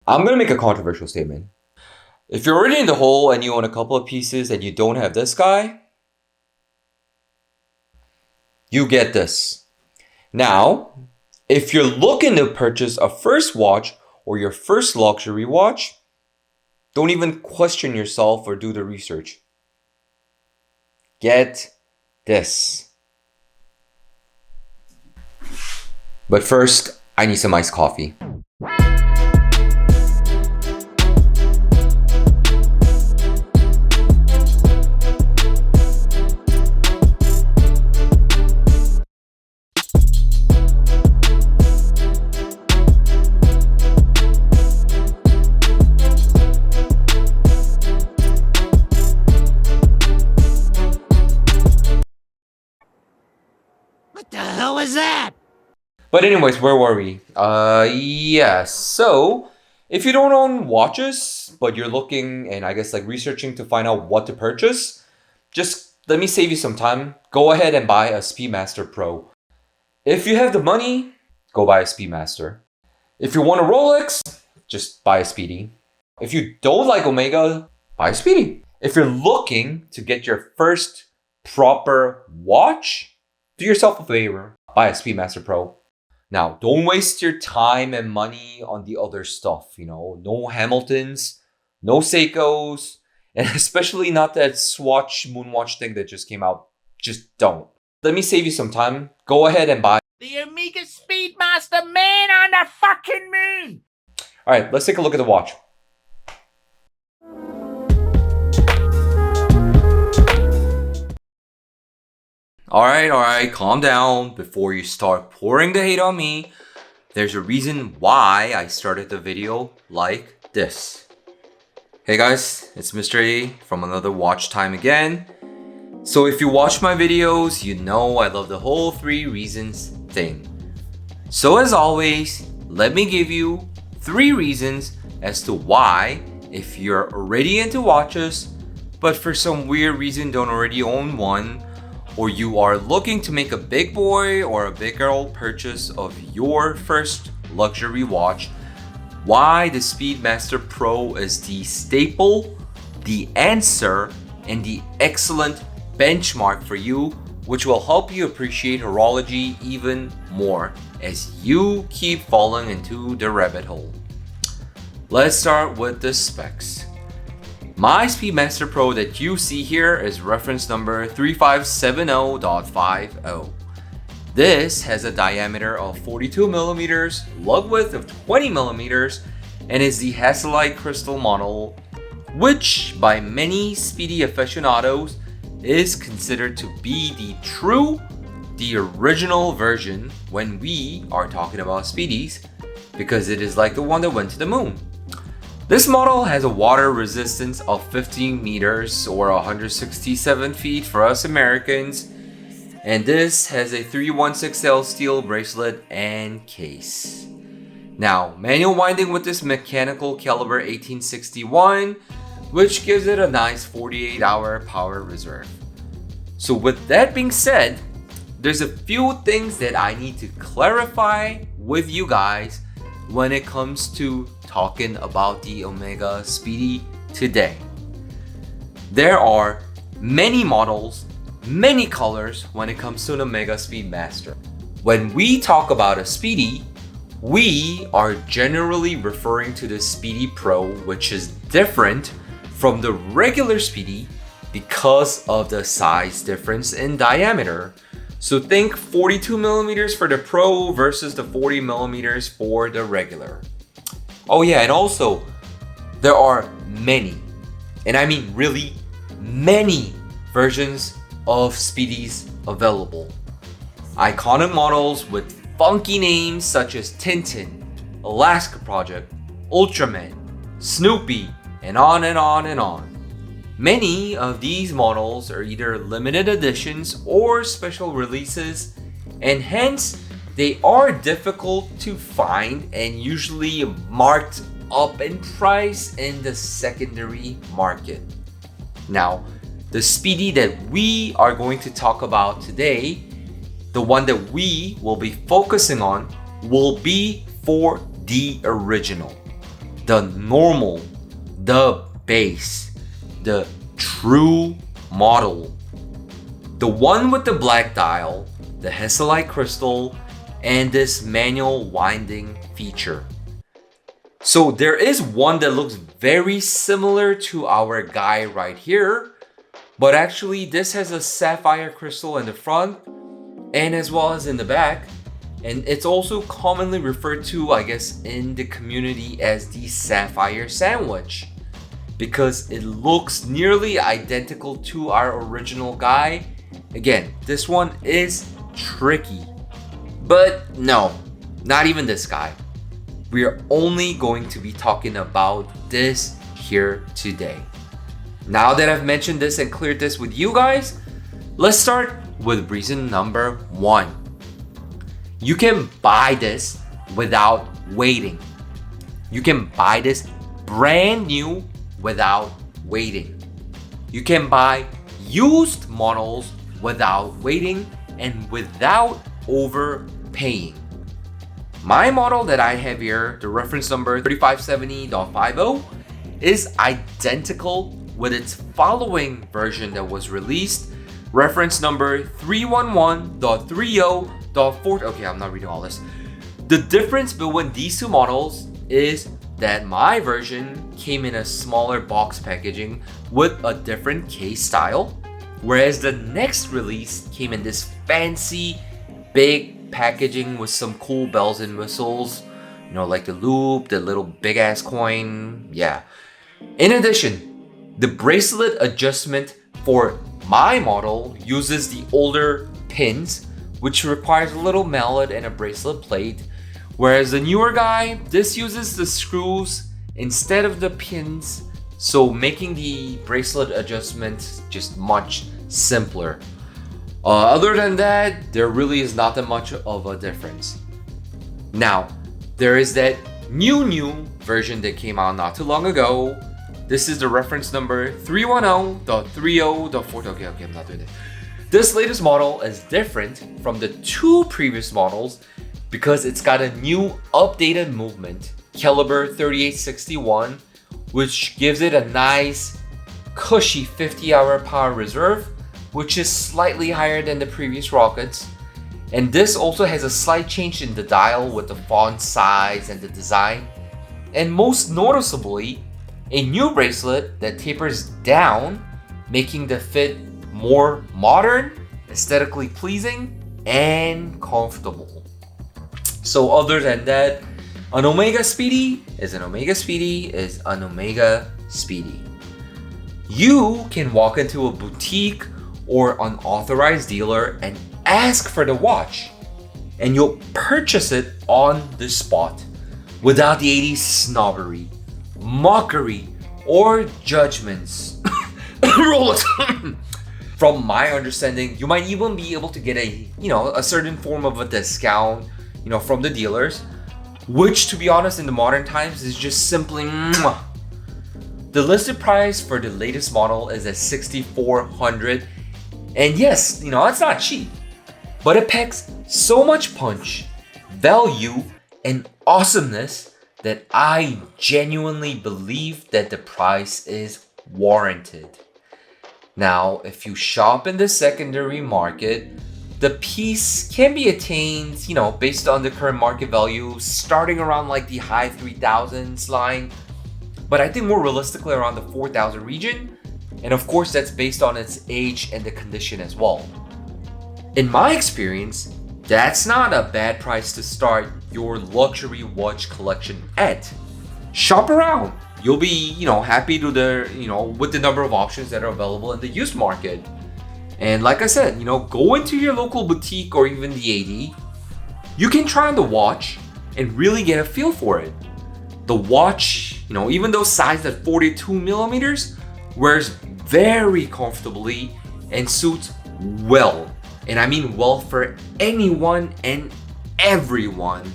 I'm gonna make a controversial statement. If you're already in the hole and you own a couple of pieces and you don't have this guy, you get this. Now, if you're looking to purchase a first watch or your first luxury watch, don't even question yourself or do the research. Get this. But first, I need some iced coffee. What the hell was that? But anyways, where were we? Yes. So, if you don't own watches, but you're looking and I guess like researching to find out what to purchase, just let me save you some time. Go ahead and buy a Speedmaster Pro. If you have the money, go buy a Speedmaster. If you want a Rolex, just buy a Speedy. If you don't like Omega, buy a Speedy. If you're looking to get your first proper watch, do yourself a favor, buy a Speedmaster Pro. Now, don't waste your time and money on the other stuff, no Hamiltons, no Seikos, and especially not that Swatch Moonwatch thing that just came out. Just don't. Let me save you some time. Go ahead and buy The Omega Speedmaster Man on the fucking moon! Alright, let's take a look at the watch. Alright, calm down before you start pouring the hate on me. There's a reason why I started the video like this. Hey guys, it's Mr. A from another watch time again. So if you watch my videos, you know I love the whole 3 reasons thing. So as always, let me give you 3 reasons as to why, if you're already into watches, but for some weird reason don't already own one, or you are looking to make a big boy or a big girl purchase of your first luxury watch, why the Speedmaster Pro is the staple, the answer, and the excellent benchmark for you, which will help you appreciate horology even more as you keep falling into the rabbit hole. Let's start with the specs. My Speedmaster Pro that you see here is reference number 3570.50. This has a diameter of 42 millimeters, lug width of 20 millimeters, and is the Hasselite crystal model, which by many Speedy aficionados is considered to be the original version when we are talking about Speedies, because it is like the one that went to the moon. This model has a water resistance of 15 meters or 167 feet for us Americans, and this has a 316L steel bracelet and case. Now, manual winding with this mechanical caliber 1861, which gives it a nice 48-hour power reserve. So with that being said, there's a few things that I need to clarify with you guys when it comes to talking about the Omega Speedy today. There are many models, many colors when it comes to an Omega Speedmaster. When we talk about a Speedy, we are generally referring to the Speedy Pro, which is different from the regular Speedy because of the size difference in diameter. So think 42 millimeters for the Pro versus the 40 millimeters for the regular. Oh yeah, and also there are many, and I mean really many versions of Speedies available. Iconic models with funky names such as Tintin, Alaska Project, Ultraman, Snoopy, and on and on and on. Many of these models are either limited editions or special releases, and hence they are difficult to find and usually marked up in price in the secondary market. Now, the Speedy that we are going to talk about today, the one that we will be focusing on, will be for the original. the normal, the base, the true model. The one with the black dial, the Hesalite crystal, and this manual winding feature. So there is one that looks very similar to our guy right here, but actually this has a sapphire crystal in the front and as well as in the back. And it's also commonly referred to, I guess, in the community as the sapphire sandwich, because it looks nearly identical to our original guy. Again, this one is tricky, but no, not even this guy. We are only going to be talking about this here today. Now that I've mentioned this and cleared this with you guys, let's start with reason number 1. You can buy this without waiting. You can buy this brand new without waiting. You can buy used models without waiting and without overpaying. My model that I have here, the reference number 3570.50, is identical with its following version that was released, reference number 311.30.40. Okay, I'm not reading all this. The difference between these two models is that my version came in a smaller box packaging with a different case style, whereas the next release came in this fancy big packaging with some cool bells and whistles, you know, like the loop, the little big ass coin. Yeah. In addition, the bracelet adjustment for my model uses the older pins, which requires a little mallet and a bracelet plate, whereas the newer guy, this uses the screws instead of the pins, so making the bracelet adjustment just much simpler. Other than that, there really is not that much of a difference. Now, there is that new version that came out not too long ago. This is the reference number 310.30.40. Okay, I'm not doing it. This latest model is different from the two previous models because it's got a new updated movement, caliber 3861, which gives it a nice cushy 50-hour power reserve, which is slightly higher than the previous rockets. And this also has a slight change in the dial with the font size and the design. And most noticeably, a new bracelet that tapers down, making the fit more modern, aesthetically pleasing, and comfortable. So other than that, an Omega Speedy is an Omega Speedy is an Omega Speedy. You can walk into a boutique or an authorized dealer and ask for the watch, and you'll purchase it on the spot without the 80s snobbery, mockery, or judgments. From my understanding, you might even be able to get a certain form of a discount, from the dealers, which, to be honest, in the modern times is just simply mwah. The listed price for the latest model is at $6,400, and yes, it's not cheap, but it packs so much punch, value, and awesomeness that I genuinely believe that the price is warranted. Now, if you shop in the secondary market, the piece can be attained, based on the current market value, starting around like the high 3,000s line, but I think more realistically around the 4,000 region. And of course, that's based on its age and the condition as well. In my experience, that's not a bad price to start your luxury watch collection at. Shop around. You'll be, happy with the number of options that are available in the used market. And like I said, go into your local boutique or even the AD. You can try on the watch and really get a feel for it. The watch, even though sized at 42 millimeters, wears very comfortably and suits well. And I mean well for anyone and everyone.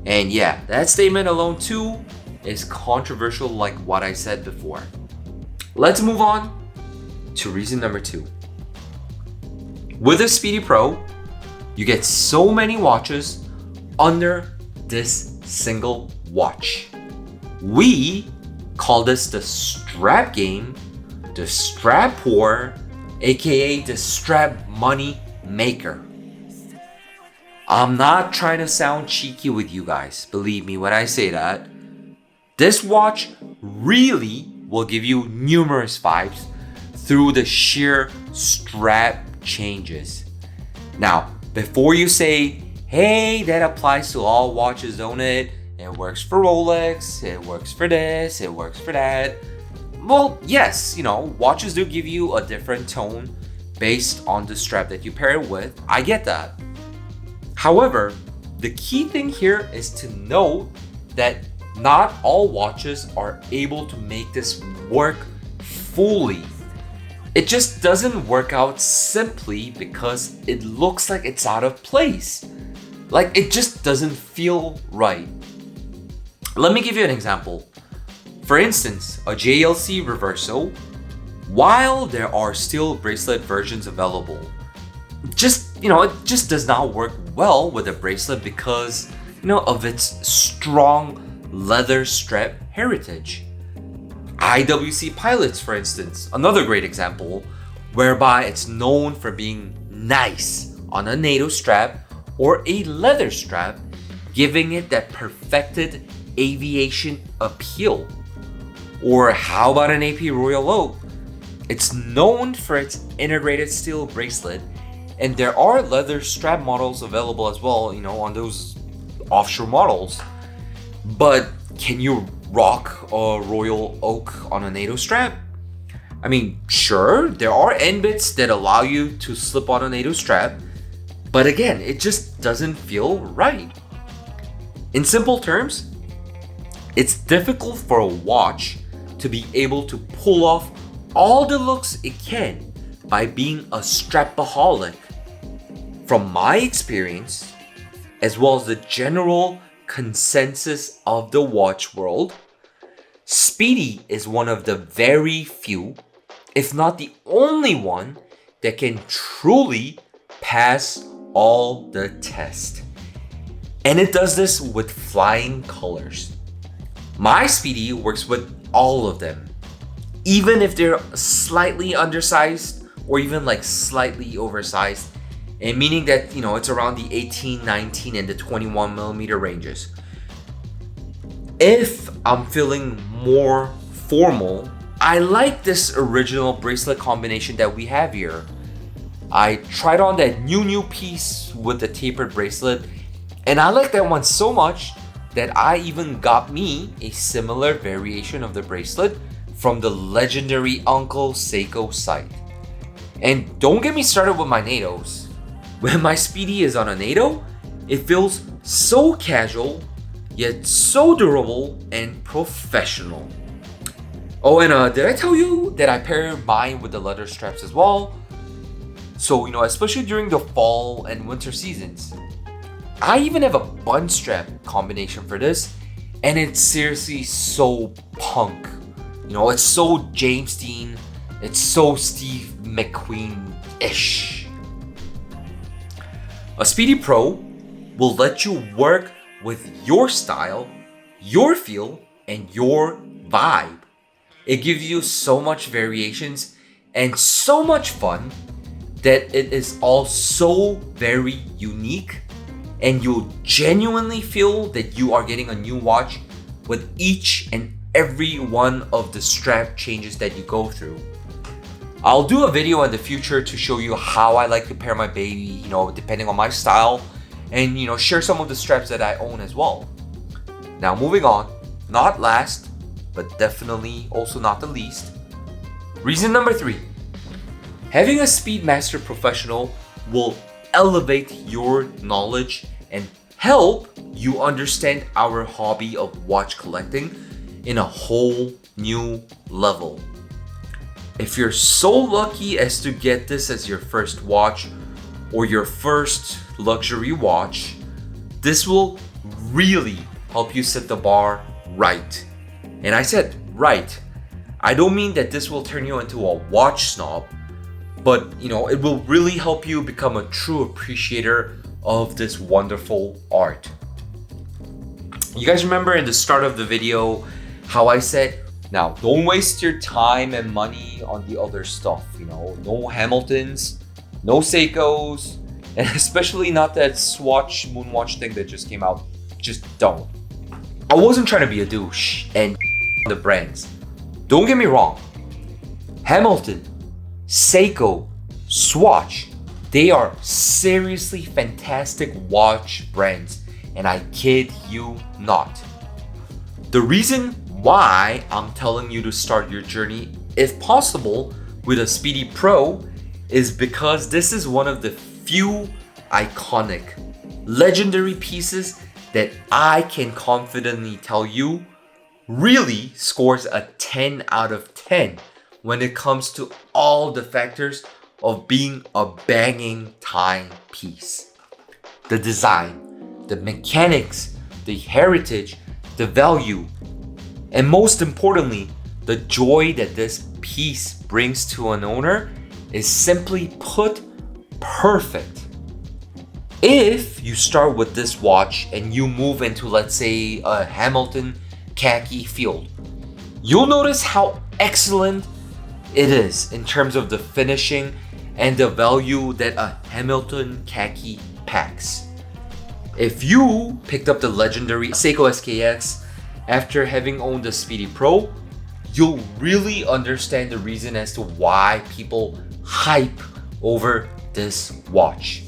And yeah, that statement alone too is controversial like what I said before. Let's move on to reason number 2. With a Speedy Pro, you get so many watches under this single watch. We call this the strap game, the strap whore, aka the strap money maker. I'm not trying to sound cheeky with you guys, believe me when I say that. This watch really will give you numerous vibes through the sheer strap changes. Now, before you say, hey, that applies to all watches, don't it? It works for Rolex, it works for this, it works for that. Well, yes, watches do give you a different tone based on the strap that you pair it with. I get that. However, the key thing here is to know that not all watches are able to make this work fully. It just doesn't work out simply because it looks like it's out of place. Like it just doesn't feel right. Let me give you an example. For instance, a JLC Reverso, while there are still bracelet versions available, it just does not work well with a bracelet because, of its strong leather strap heritage. IWC Pilots, for instance, another great example, whereby it's known for being nice on a NATO strap or a leather strap, giving it that perfected aviation appeal. Or how about an AP Royal Oak? It's known for its integrated steel bracelet, and there are leather strap models available as well, on those offshore models. But can you rock a Royal Oak on a NATO strap? I mean, sure, there are end bits that allow you to slip on a NATO strap, but again, it just doesn't feel right. In simple terms, it's difficult for a watch to be able to pull off all the looks it can by being a strapaholic. From my experience, as well as the general consensus of the watch world, Speedy is one of the very few, if not the only one, that can truly pass all the tests. And it does this with flying colors. My Speedy works with all of them, even if they're slightly undersized or even like slightly oversized, and meaning that it's around the 18, 19, and the 21 millimeter ranges. If I'm feeling more formal, I like this original bracelet combination that we have here. I tried on that new piece with the tapered bracelet, and I like that one so much that I even got me a similar variation of the bracelet from the legendary Uncle Seiko site. And don't get me started with my NATOs. When my Speedy is on a NATO, it feels so casual, yet so durable and professional. Oh, and did I tell you that I pair mine with the leather straps as well? So, especially during the fall and winter seasons. I even have a bun strap combination for this, and it's seriously so punk. It's so James Dean, it's so Steve McQueen-ish. A Speedy Pro will let you work with your style, your feel, and your vibe. It gives you so much variations and so much fun that it is all so very unique, and you'll genuinely feel that you are getting a new watch with each and every one of the strap changes that you go through. I'll do a video in the future to show you how I like to pair my baby, depending on my style, and share some of the straps that I own as well. Now moving on, not last, but definitely also not the least. Reason number 3, having a Speedmaster Professional will elevate your knowledge and help you understand our hobby of watch collecting in a whole new level. If you're so lucky as to get this as your first watch or your first luxury watch, this will really help you set the bar right. And I said right. I don't mean that this will turn you into a watch snob, but it will really help you become a true appreciator of this wonderful art. You guys remember in the start of the video how I said, now don't waste your time and money on the other stuff, you know, no Hamiltons, no Seikos, and especially not that Swatch Moonwatch thing that just came out. Just don't. I wasn't trying to be a douche and the brands. Don't get me wrong. Hamilton, Seiko, Swatch, they are seriously fantastic watch brands, and I kid you not. The reason why I'm telling you to start your journey, if possible, with a Speedy Pro is because this is one of the few iconic, legendary pieces that I can confidently tell you really scores a 10 out of 10 when it comes to all the factors of being a banging timepiece. The design, the mechanics, the heritage, the value, and most importantly, the joy that this piece brings to an owner is simply put perfect. If you start with this watch and you move into, let's say, a Hamilton khaki field, you'll notice how excellent it is in terms of the finishing and the value that a Hamilton khaki packs. If you picked up the legendary Seiko SKX after having owned the Speedy Pro, you'll really understand the reason as to why people hype over this watch.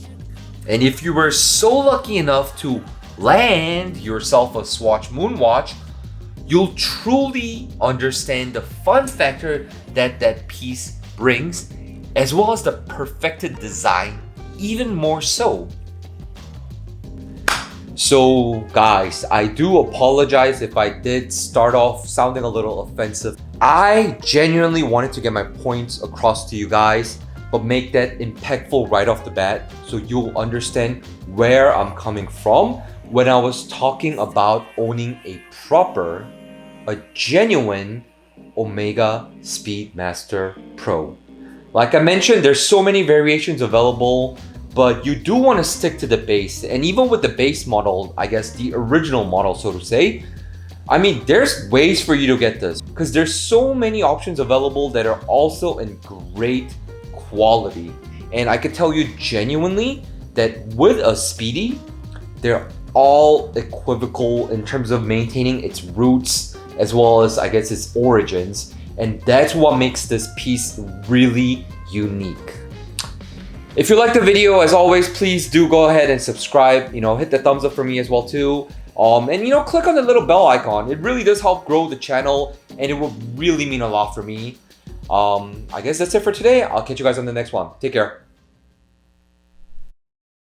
And if you were so lucky enough to land yourself a Swatch Moonwatch, you'll truly understand the fun factor that that piece brings, as well as the perfected design even more so. So guys, I do apologize if I did start off sounding a little offensive. I genuinely wanted to get my points across to you guys, but make that impactful right off the bat so you'll understand where I'm coming from when I was talking about owning a proper, a genuine Omega Speedmaster Pro. Like I mentioned, there's so many variations available, but you do want to stick to the base. And even with the base model, I guess the original model, so to say, I mean, there's ways for you to get this because there's so many options available that are also in great quality. And I could tell you genuinely that with a Speedy, they're all equivocal in terms of maintaining its roots as well as, I guess, its origins. And that's what makes this piece really unique. If you liked the video, as always, please do go ahead and subscribe. You know, hit the thumbs up for me as well too. And you know, click on the little bell icon. It really does help grow the channel, and it will really mean a lot for me. I guess that's it for today. I'll catch you guys on the next one. Take care.